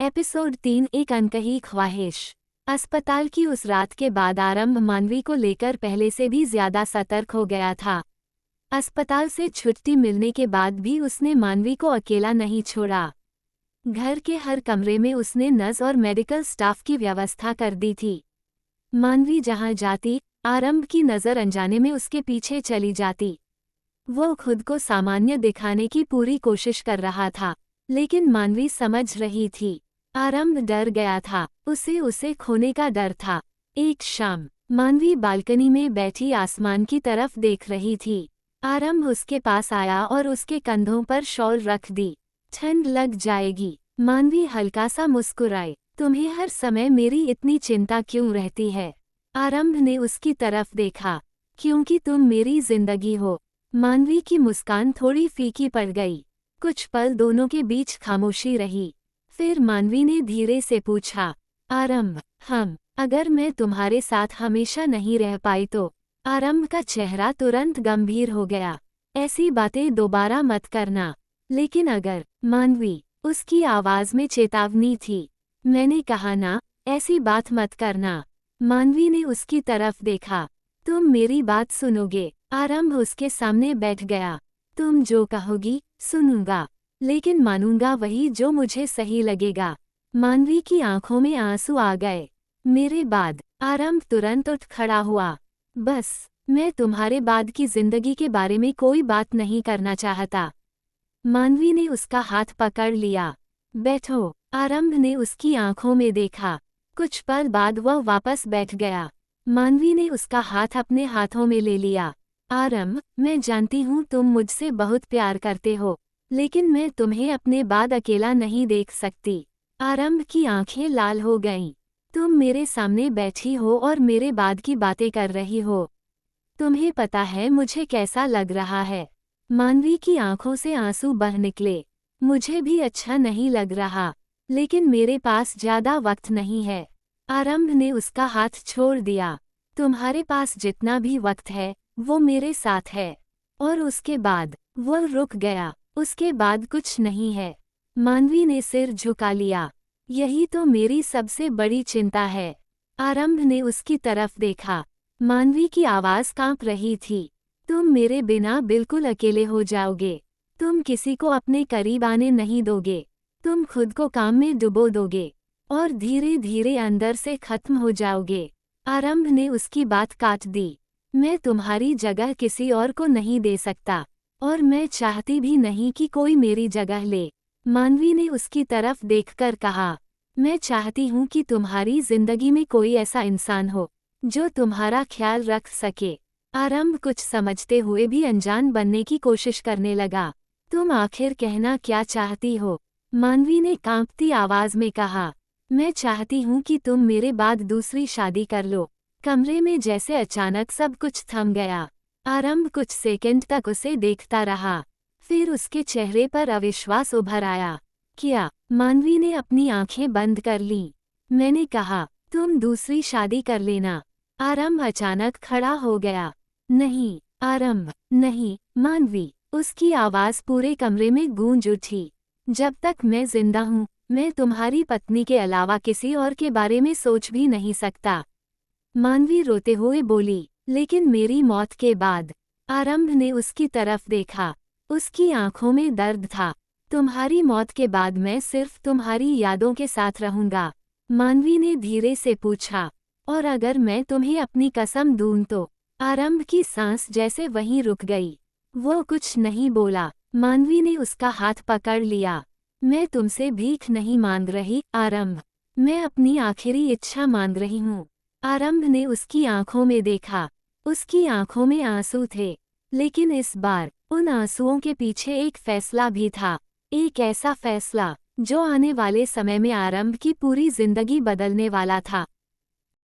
Episode 3 एक अनकही ख्वाहिश। अस्पताल की उस रात के बाद आरंभ मानवी को लेकर पहले से भी ज्यादा सतर्क हो गया था। अस्पताल से छुट्टी मिलने के बाद भी उसने मानवी को अकेला नहीं छोड़ा। घर के हर कमरे में उसने नर्स और मेडिकल स्टाफ की व्यवस्था कर दी थी। मानवी जहां जाती, आरंभ की नज़र अनजाने में उसके पीछे चली जाती। वो खुद को सामान्य दिखाने की पूरी कोशिश कर रहा था, लेकिन मानवी समझ रही थी। आरंभ डर गया था, उसे खोने का डर था। एक शाम मानवी बालकनी में बैठी आसमान की तरफ देख रही थी। आरंभ उसके पास आया और उसके कंधों पर शॉल रख दी। ठंड लग जाएगी, मानवी हल्का सा मुस्कुराई। तुम्हें हर समय मेरी इतनी चिंता क्यों रहती है? आरंभ ने उसकी तरफ देखा। क्योंकि तुम मेरी जिंदगी हो। मानवी की मुस्कान थोड़ी फीकी पड़ गई। कुछ पल दोनों के बीच खामोशी रही। फिर मानवी ने धीरे से पूछा, आरंभ, अगर मैं तुम्हारे साथ हमेशा नहीं रह पाई तो? आरंभ का चेहरा तुरंत गंभीर हो गया। ऐसी बातें दोबारा मत करना। लेकिन अगर? मानवी, उसकी आवाज में चेतावनी थी। मैंने कहा ना, ऐसी बात मत करना। मानवी ने उसकी तरफ देखा। तुम मेरी बात सुनोगे? आरंभ उसके सामने बैठ गया। तुम जो कहोगी सुनूंगा, लेकिन मानूंगा वही जो मुझे सही लगेगा। मानवी की आंखों में आंसू आ गए। मेरे बाद? आरंभ तुरंत उठ खड़ा हुआ। बस, मैं तुम्हारे बाद की जिंदगी के बारे में कोई बात नहीं करना चाहता। मानवी ने उसका हाथ पकड़ लिया। बैठो। आरंभ ने उसकी आंखों में देखा। कुछ पल बाद वह वापस बैठ गया। मानवी ने उसका हाथ अपने हाथों में ले लिया। आरंभ, मैं जानती हूँ तुम मुझसे बहुत प्यार करते हो, लेकिन मैं तुम्हें अपने बाद अकेला नहीं देख सकती। आरंभ की आंखें लाल हो गईं। तुम मेरे सामने बैठी हो और मेरे बाद की बातें कर रही हो। तुम्हें पता है मुझे कैसा लग रहा है? मानवी की आंखों से आंसू बह निकले। मुझे भी अच्छा नहीं लग रहा, लेकिन मेरे पास ज्यादा वक्त नहीं है। आरंभ ने उसका हाथ छोड़ दिया। तुम्हारे पास जितना भी वक्त है, वो मेरे साथ है। और उसके बाद? वो रुक गया। उसके बाद कुछ नहीं है। मानवी ने सिर झुका लिया। यही तो मेरी सबसे बड़ी चिंता है। आरंभ ने उसकी तरफ देखा। मानवी की आवाज कांप रही थी। तुम मेरे बिना बिल्कुल अकेले हो जाओगे। तुम किसी को अपने करीब आने नहीं दोगे। तुम खुद को काम में डुबो दोगे और धीरे धीरे अंदर से खत्म हो जाओगे। आरंभ ने उसकी बात काट दी। मैं तुम्हारी जगह किसी और को नहीं दे सकता, और मैं चाहती भी नहीं कि कोई मेरी जगह ले। मानवी ने उसकी तरफ देखकर कहा, मैं चाहती हूँ कि तुम्हारी जिंदगी में कोई ऐसा इंसान हो जो तुम्हारा ख्याल रख सके। आरंभ कुछ समझते हुए भी अनजान बनने की कोशिश करने लगा। तुम आखिर कहना क्या चाहती हो? मानवी ने कांपती आवाज में कहा, मैं चाहती हूँ कि तुम मेरे बाद दूसरी शादी कर लो। कमरे में जैसे अचानक सब कुछ थम गया। आरंभ कुछ सेकंड तक उसे देखता रहा। फिर उसके चेहरे पर अविश्वास उभर आया। क्या? मानवी ने अपनी आंखें बंद कर लीं। मैंने कहा, तुम दूसरी शादी कर लेना। आरंभ अचानक खड़ा हो गया। नहीं, आरंभ, नहीं। मानवी, उसकी आवाज पूरे कमरे में गूंज उठी। जब तक मैं जिंदा हूँ, मैं तुम्हारी पत्नी के अलावा किसी और के बारे में सोच भी नहीं सकता। मानवी रोते हुए बोली, लेकिन मेरी मौत के बाद? आरंभ ने उसकी तरफ देखा। उसकी आंखों में दर्द था। तुम्हारी मौत के बाद मैं सिर्फ तुम्हारी यादों के साथ रहूंगा। मानवी ने धीरे से पूछा, और अगर मैं तुम्हें अपनी कसम दूं तो? आरंभ की सांस जैसे वहीं रुक गई। वो कुछ नहीं बोला। मानवी ने उसका हाथ पकड़ लिया। मैं तुमसे भीख नहीं मांग रही, आरंभ। मैं अपनी आखिरी इच्छा मांग रही हूँ। आरंभ ने उसकी आंखों में देखा। उसकी आंखों में आंसू थे, लेकिन इस बार उन आंसुओं के पीछे एक फैसला भी था। एक ऐसा फैसला जो आने वाले समय में आरंभ की पूरी जिंदगी बदलने वाला था।